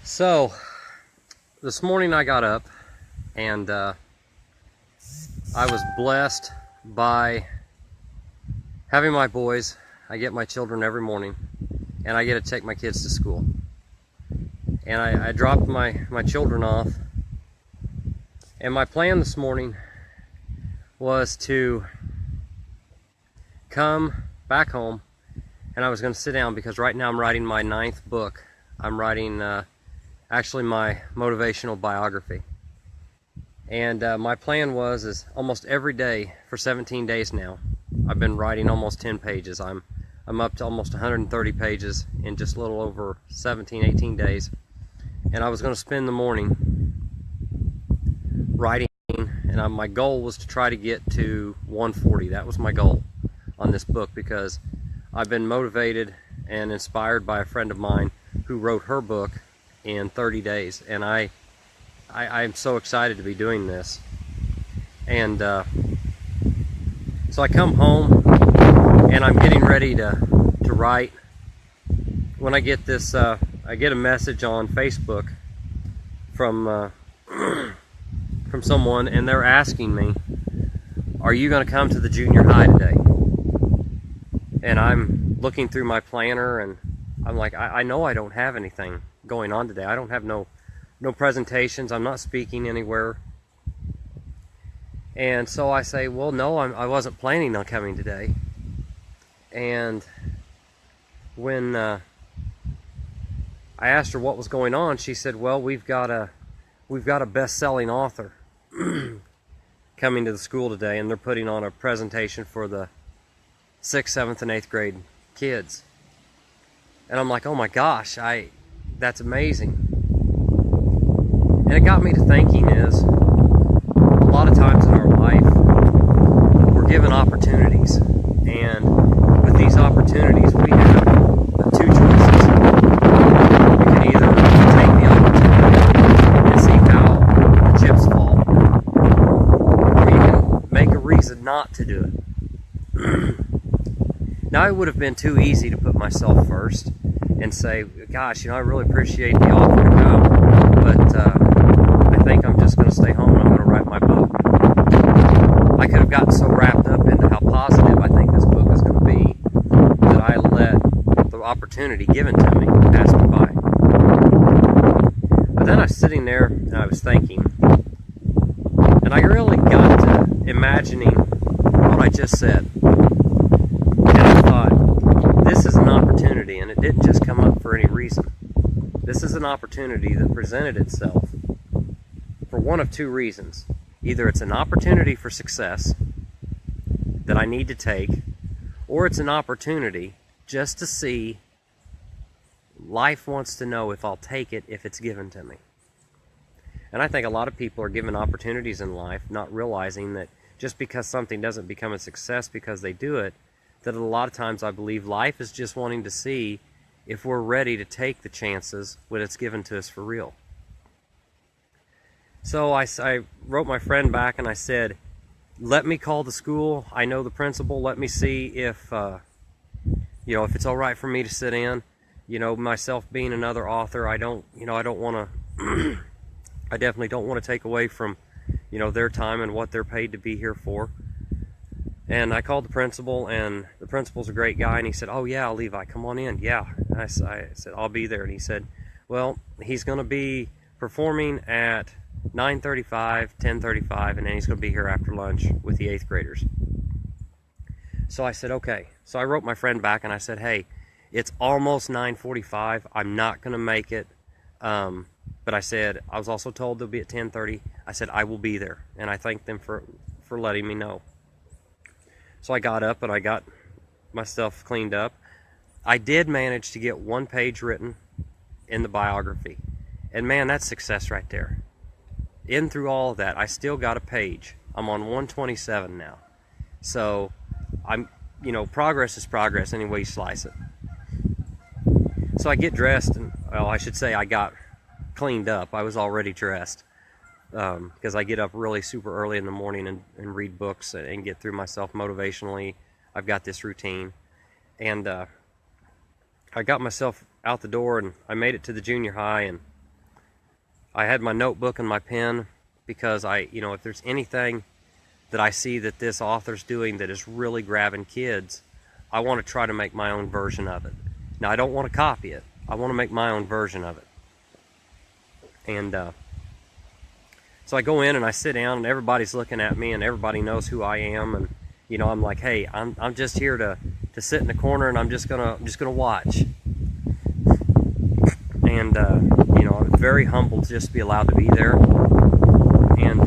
So, this morning I got up and I was blessed by having my boys. I get my children every morning and I get to take my kids to school. And I dropped my children off, and my plan this morning was to come back home, and I was going to sit down because right now I'm writing my 9th book. I'm writing actually my motivational biography, and my plan is almost every day for 17 days now I've been writing almost 10 pages. I'm up to almost 130 pages in just a little over 18 days, and I was going to spend the morning writing, and my goal was to try to get to 140. That was my goal on this book because I've been motivated and inspired by a friend of mine who wrote her book in 30 days, and I'm so excited to be doing this. And so I come home and I'm getting ready to write when I get this I get a message on Facebook from from someone, and they're asking me, are you going to come to the junior high today? And I'm looking through my planner and I'm like, I know I don't have anything going on today. I don't have no presentations. I'm not speaking anywhere. And so I say, well, no, I wasn't planning on coming today. And when I asked her what was going on, she said, well, we've got a best-selling author coming to the school today, and they're putting on a presentation for the 6th, 7th, and 8th grade kids. And I'm like, oh my gosh, that's amazing. And it got me to thinking is, a lot of times in our life, we're given opportunities. And with these opportunities, we have two choices. We can either take the opportunity and see how the chips fall, or you can make a reason not to do it. Now, it would have been too easy to put myself first and say, gosh, I really appreciate the offer to come, but I think I'm just going to stay home and I'm going to write my book. I could have gotten so wrapped up into how positive I think this book is going to be that I let the opportunity given to me pass me by. But then I was sitting there and I was thinking, and I really got to imagining what I just said. And I thought, this is an opportunity, and it didn't just come up for any reason. This is an opportunity that presented itself for one of two reasons. Either it's an opportunity for success that I need to take, or it's an opportunity just to see. Life wants to know if I'll take it if it's given to me. And I think a lot of people are given opportunities in life, not realizing that just because something doesn't become a success because they do it, that a lot of times I believe life is just wanting to see if we're ready to take the chances when it's given to us for real. So I wrote my friend back and I said, let me call the school. I know the principal. Let me see if if it's all right for me to sit in. Myself being another author, I don't want to I definitely don't want to take away from their time and what they're paid to be here for. And I called the principal, and the principal's a great guy, and he said, oh yeah, Levi, come on in. Yeah. And I said, I'll be there. And he said, well, he's going to be performing at 9:35, 10:35, and then he's going to be here after lunch with the 8th graders. So I said, okay. So I wrote my friend back and I said, hey, it's almost 9:45. I'm not going to make it. But I said, I was also told they'll be at 10:30. I said, I will be there. And I thanked them for letting me know. So I got up and I got my stuff cleaned up. I did manage to get one page written in the biography. And man, that's success right there. In through all of that, I still got a page. I'm on 127 now. So progress is progress any way you slice it. So I get dressed, and I should say I got cleaned up. I was already dressed because I get up really super early in the morning and read books and get through myself motivationally. I've got this routine, and I got myself out the door and I made it to the junior high, and I had my notebook and my pen because if there's anything that I see that this author's doing that is really grabbing kids, I want to try to make my own version of it. Now, I don't want to copy it. I want to make my own version of it. And so I go in and I sit down, and everybody's looking at me, and everybody knows who I am. And I'm like, hey, I'm just here to sit in the corner, and I'm just gonna watch. And I was very humbled to just be allowed to be there. And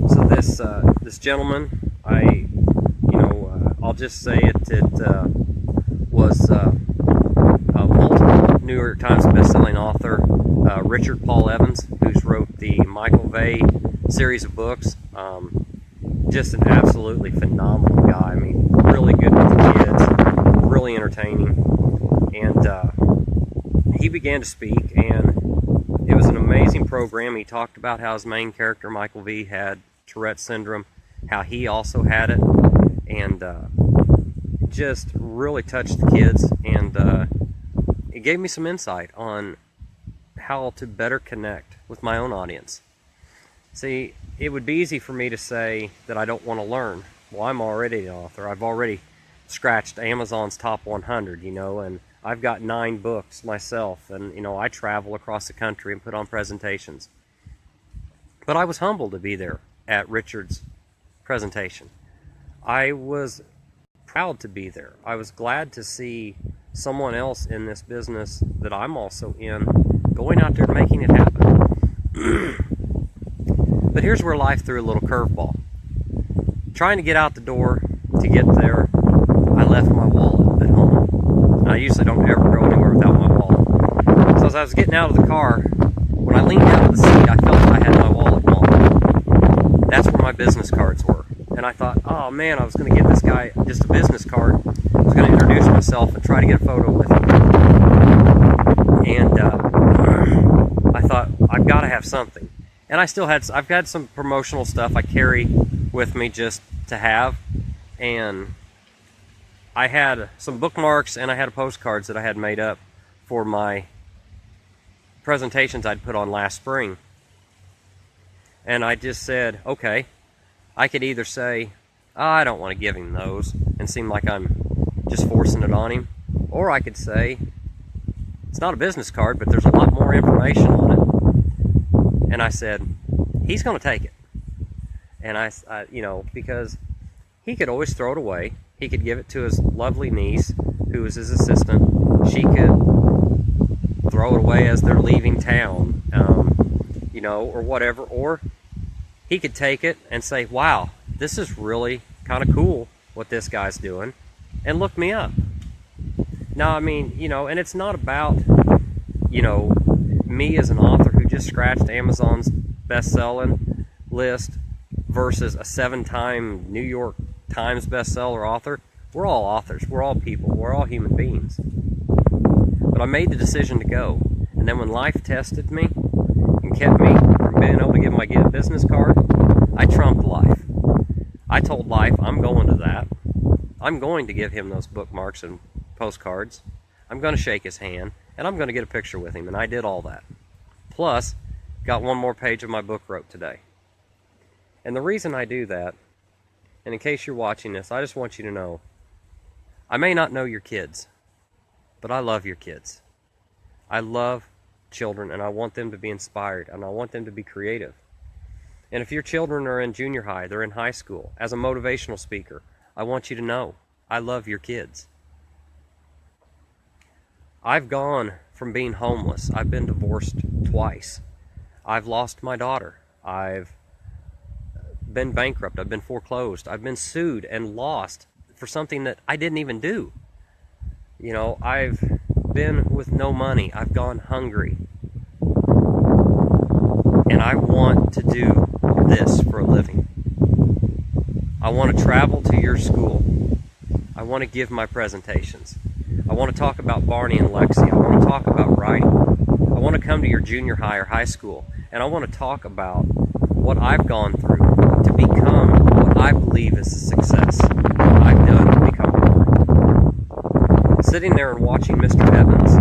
so this gentleman, I'll just say it was a multiple New York Times best-selling author, Richard Paul Evans, who's wrote the Michael Vey series of books. Just an absolutely phenomenal guy. I mean, really good with the kids, really entertaining. And he began to speak, and it was an amazing program. He talked about how his main character, Michael V, had Tourette's syndrome, how he also had it, and just really touched the kids. And it gave me some insight on how to better connect with my own audience. See, it would be easy for me to say that I don't want to learn. Well, I'm already an author. I've already scratched Amazon's top 100, and I've got 9 books myself, and I travel across the country and put on presentations. But I was humbled to be there at Richard's presentation. I was proud to be there. I was glad to see someone else in this business that I'm also in going out there and making it happen. But here's where life threw a little curveball. Trying to get out the door to get there, I left my wallet at home. And I usually don't ever go anywhere without my wallet. So as I was getting out of the car, when I leaned out of the seat, I felt I had my wallet gone. That's where my business cards were. And I thought, oh man, I was going to give this guy just a business card. I was going to introduce myself and try to get a photo with him. And I thought, I've got to have something. And I've got some promotional stuff I carry with me just to have. And I had some bookmarks, and I had postcards that I had made up for my presentations I'd put on last spring. And I just said, okay, I could either say, I don't want to give him those and seem like I'm just forcing it on him, or I could say, it's not a business card, but there's a lot more information on it. And I said, he's going to take it. And I because he could always throw it away. He could give it to his lovely niece, who was his assistant. She could throw it away as they're leaving town, or whatever. Or he could take it and say, wow, this is really kind of cool what this guy's doing, and look me up. Now, I mean, and it's not about, me as an author who just scratched Amazon's best-selling list versus a 7-time New York Times bestseller author. We're all authors. We're all people. We're all human beings. But I made the decision to go. And then when life tested me and kept me from being able to give my business card, I trumped life. I told life, I'm going to that. I'm going to give him those bookmarks and postcards. I'm going to shake his hand, and I'm going to get a picture with him. And I did all that. Plus, got one more page of my book wrote today. And the reason I do that, and in case you're watching this, I just want you to know, I may not know your kids, but I love your kids. I love children, and I want them to be inspired, and I want them to be creative. And if your children are in junior high, they're in high school, as a motivational speaker, I want you to know, I love your kids. I've gone from being homeless. I've been divorced twice. I've lost my daughter. I've been bankrupt. I've been foreclosed. I've been sued and lost for something that I didn't even do. I've been with no money. I've gone hungry. And I want to do this for a living. I want to travel to your school. I want to give my presentations. I want to talk about Barney and Lexi. I want to talk about writing. I want to come to your junior high or high school, and I want to talk about what I've gone through to become what I believe is a success. What I've done to become one. Sitting there and watching Mr. Evans,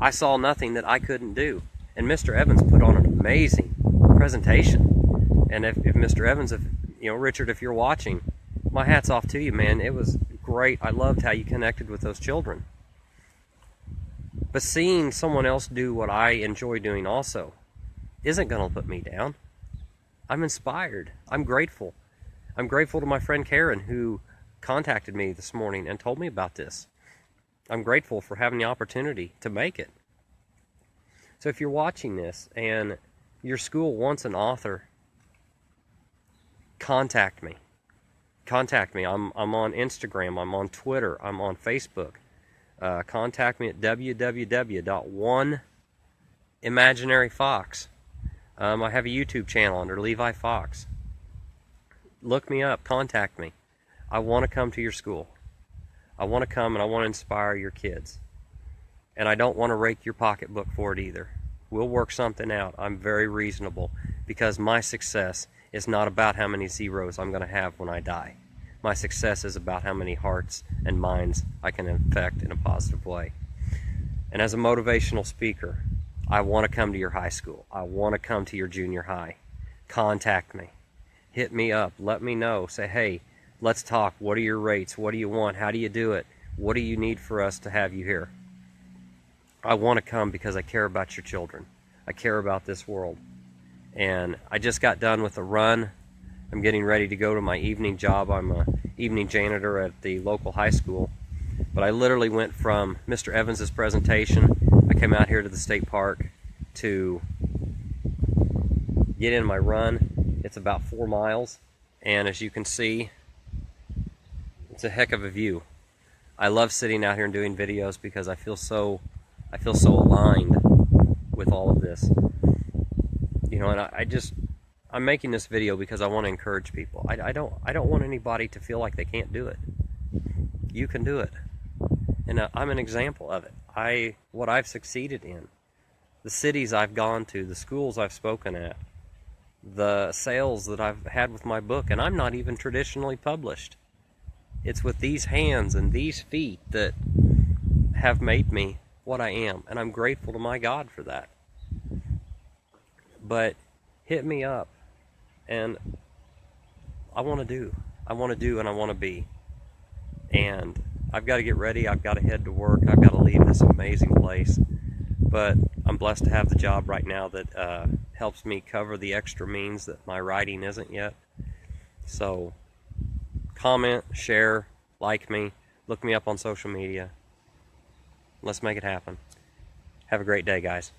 I saw nothing that I couldn't do. And Mr. Evans put on an amazing presentation. And if Mr. Evans, Richard, if you're watching, my hat's off to you, man. It was great. I loved how you connected with those children. But seeing someone else do what I enjoy doing also isn't going to put me down. I'm inspired. I'm grateful. I'm grateful to my friend Karen, who contacted me this morning and told me about this. I'm grateful for having the opportunity to make it. So if you're watching this and your school wants an author, contact me. Contact me. I'm on Instagram. I'm on Twitter. I'm on Facebook. Contact me at www.oneimaginaryfox. I have a YouTube channel under Levi Fox. Look me up. Contact me. I want to come to your school. I want to come and I want to inspire your kids. And I don't want to rake your pocketbook for it either. We'll work something out. I'm very reasonable because my success is not about how many zeros I'm going to have when I die. My success is about how many hearts and minds I can affect in a positive way. And as a motivational speaker, I want to come to your high school. I want to come to your junior high. Contact me. Hit me up. Let me know. Say, hey, let's talk. What are your rates? What do you want? How do you do it? What do you need for us to have you here? I want to come because I care about your children. I care about this world. And I just got done with a run. I'm getting ready to go to my evening job. I'm an evening janitor at the local high school. But I literally went from Mr. Evans's presentation. I came out here to the state park to get in my run. It's about 4 miles. And as you can see, it's a heck of a view. I love sitting out here and doing videos because I feel so aligned with all of this. And I'm making this video because I want to encourage people. I don't want anybody to feel like they can't do it. You can do it. And I'm an example of it. What I've succeeded in, the cities I've gone to, the schools I've spoken at, the sales that I've had with my book, and I'm not even traditionally published. It's with these hands and these feet that have made me what I am, and I'm grateful to my God for that. But hit me up, and I want to do, and I want to be. And I've got to get ready. I've got to head to work. I've got to leave this amazing place. But I'm blessed to have the job right now that helps me cover the extra means that my writing isn't yet. So comment, share, like me, look me up on social media. Let's make it happen. Have a great day, guys.